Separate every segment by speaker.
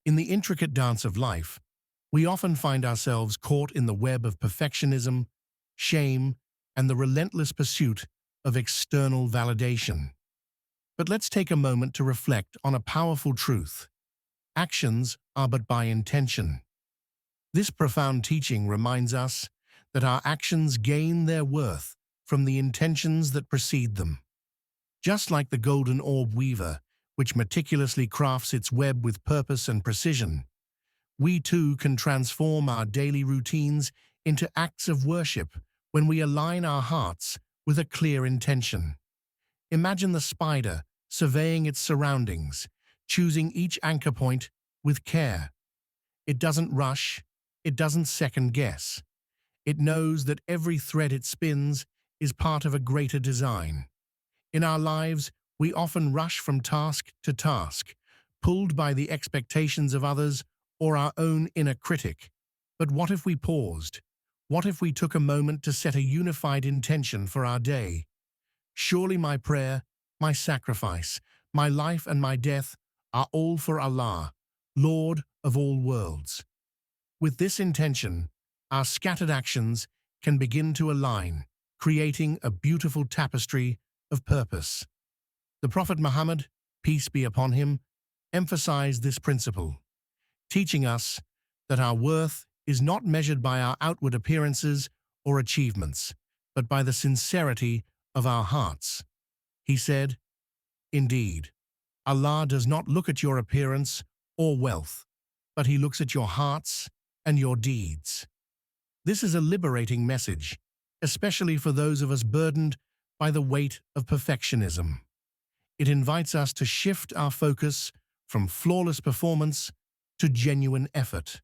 Speaker 1: In the intricate dance of life, we often find ourselves caught in the web of perfectionism, shame, and the relentless pursuit of external validation. But let's take a moment to reflect on a powerful truth. Actions are but by intention. This profound teaching reminds us that our actions gain their worth from the intentions that precede them. Just like the golden orb weaver, which meticulously crafts its web with purpose and precision, we too can transform our daily routines into acts of worship when we align our hearts with a clear intention. Imagine the spider surveying its surroundings, choosing each anchor point with care. It doesn't rush, it doesn't second guess. It knows that every thread it spins is part of a greater design. In our lives, we often rush from task to task, pulled by the expectations of others or our own inner critic. But what if we paused? What if we took a moment to set a unified intention for our day? Surely my prayer, my sacrifice, my life and my death are all for Allah, Lord of all worlds. With this intention, our scattered actions can begin to align, creating a beautiful tapestry of purpose. The Prophet Muhammad, peace be upon him, emphasized this principle, teaching us that our worth is not measured by our outward appearances or achievements, but by the sincerity of our hearts. He said, "Indeed, Allah does not look at your appearance or wealth, but He looks at your hearts and your deeds." This is a liberating message, especially for those of us burdened by the weight of perfectionism. It invites us to shift our focus from flawless performance to genuine effort.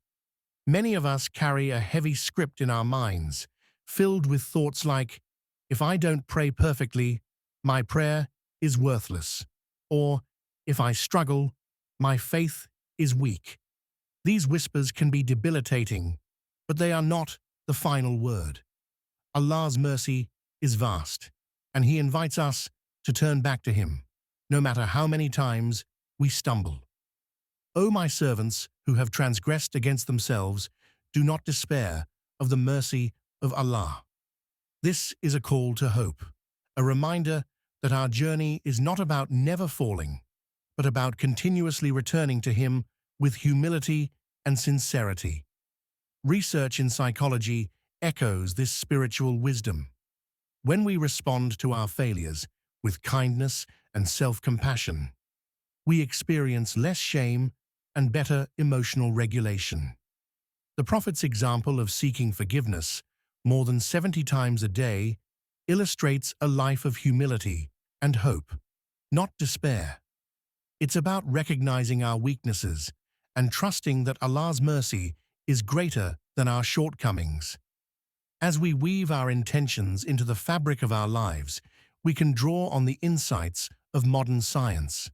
Speaker 1: Many of us carry a heavy script in our minds, filled with thoughts like, "If I don't pray perfectly, my prayer is worthless," or "If I struggle, my faith is weak." These whispers can be debilitating, but they are not the final word. Allah's mercy is vast, and He invites us to turn back to Him, no matter how many times we stumble. O my servants who have transgressed against themselves, do not despair of the mercy of Allah. This is a call to hope, a reminder that our journey is not about never falling, but about continuously returning to Him with humility and sincerity. Research in psychology echoes this spiritual wisdom. When we respond to our failures with kindness and self-compassion, we experience less shame and better emotional regulation. The Prophet's example of seeking forgiveness more than 70 times a day illustrates a life of humility and hope, not despair. It's about recognizing our weaknesses and trusting that Allah's mercy is greater than our shortcomings. As we weave our intentions into the fabric of our lives, we can draw on the insights of modern science.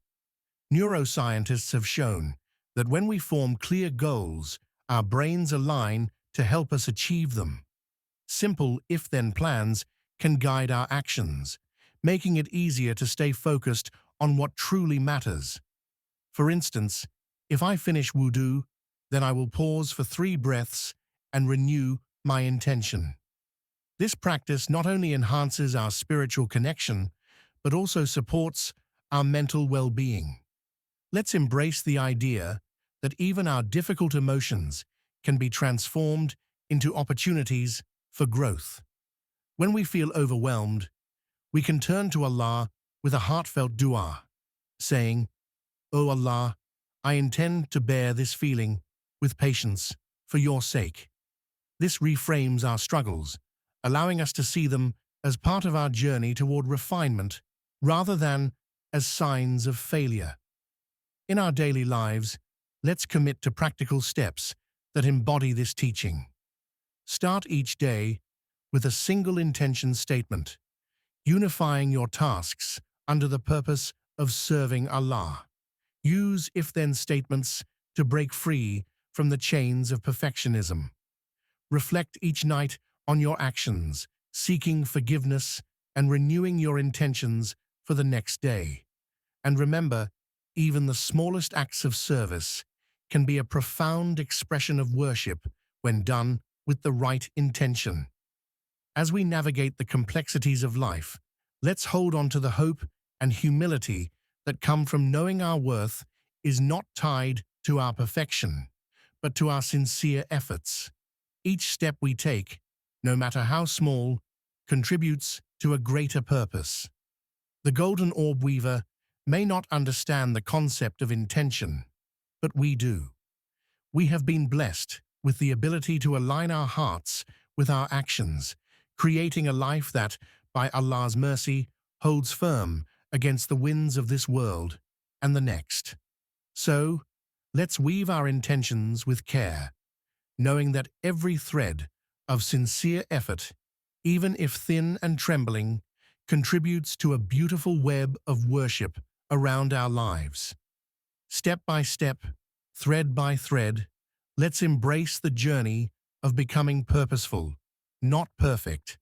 Speaker 1: Neuroscientists have shown that when we form clear goals, our brains align to help us achieve them. Simple if-then plans can guide our actions, making it easier to stay focused on what truly matters. For instance, if I finish wudu, then I will pause for 3 breaths and renew my intention. This practice not only enhances our spiritual connection, but also supports our mental well-being. Let's embrace the idea that even our difficult emotions can be transformed into opportunities for growth. When we feel overwhelmed, we can turn to Allah with a heartfelt dua, saying, "O Allah, I intend to bear this feeling with patience for your sake." This reframes our struggles, allowing us to see them as part of our journey toward refinement rather than as signs of failure. In our daily lives, let's commit to practical steps that embody this teaching. Start each day with a single intention statement, unifying your tasks under the purpose of serving Allah. Use if-then statements to break free from the chains of perfectionism. Reflect each night on your actions, seeking forgiveness and renewing your intentions for the next day. And remember, even the smallest acts of service, can be a profound expression of worship when done with the right intention. As we navigate the complexities of life, let's hold on to the hope and humility that come from knowing our worth is not tied to our perfection, but to our sincere efforts. Each step we take, no matter how small, contributes to a greater purpose. The golden orb weaver may not understand the concept of intention, but we do. We have been blessed with the ability to align our hearts with our actions, creating a life that, by Allah's mercy, holds firm against the winds of this world and the next. So, let's weave our intentions with care, knowing that every thread of sincere effort, even if thin and trembling, contributes to a beautiful web of worship around our lives. Step by step, thread by thread, let's embrace the journey of becoming purposeful, not perfect,